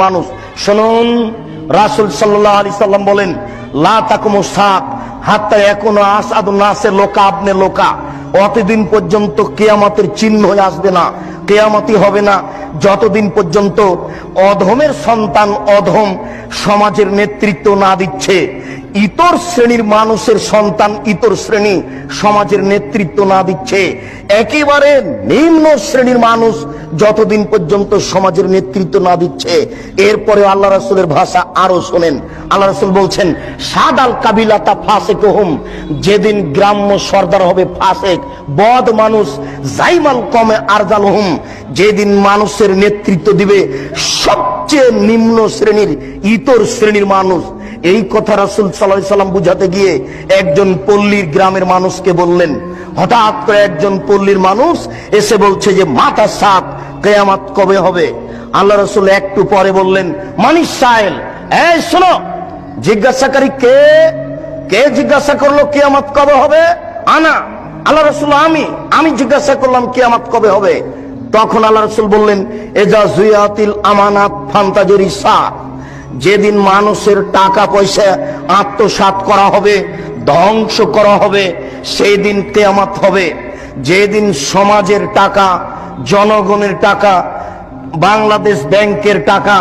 মানুষ শুনুন, রাসূল সাল্লাল্লাহু আলাইহি সাল্লাম বলেন, লা তাকুমু সাআত হাত্তা ইয়াকুনা আসাদুন নাসের লোকা আবনে লোকা। অতদিন পর্যন্ত কিয়ামতের চিহ্ন আসবে না, কিয়ামতই হবে না যতদিন পর্যন্ত অধমের সন্তান অধম সমাজের নেতৃত্ব না দিচ্ছে, ইতর শ্রেণীর মানুষের সন্তান ইতর শ্রেণী সমাজের নেতৃত্ব না দিচ্ছে, একেবারে নিম্ন শ্রেণীর মানুষ যতদিন পর্যন্ত সমাজের নেতৃত্ব না দিচ্ছে। এরপরে আল্লাহ রাসূলের ভাষা আরো শোনেন, আল্লাহ রাসূল বলছেন, সাদাল কাবিলাতা ফাসিকুহুম, যেদিন গ্রাম্য সর্দার হবে ফাসিক বদ মানুষ, জাইমাল কমে আরজালহুম, যেদিন মানুষের নেতৃত্ব দিবে সবচেয়ে নিম্ন শ্রেণীর ইতর শ্রেণীর মানুষ। এই কথা রাসূল সাল্লাল্লাহু আলাইহি সাল্লাম বুঝাতে গিয়ে একজন পল্লীর গ্রামের মানুষকে বললেন। হঠাৎ করে একজন পল্লীর মানুষ এসে বলছে যে মাতা সাত, কিয়ামত কবে হবে? আল্লাহ রাসূল একটু পরে বললেন, মানিস সাইল, এই শোনো, জিজ্ঞাসাকারী কে? কে জিজ্ঞাসা করলো কিয়ামত কবে হবে? আনা। আল্লাহ রাসূল, আমি জিজ্ঞাসা করলাম কিয়ামত কবে হবে। তখন আল্লাহ রাসূল বললেন, এজা জুয়াতিল আমানাত ফান্তাজুরি সা, যেদিন মানুষের টাকা পয়সা আত্মসাৎ করা হবে, ধ্বংস করা হবে, সেই দিন কিয়ামত হবে। যেদিন সমাজের টাকা, জনগণের টাকা, বাংলাদেশ ব্যাংকের টাকা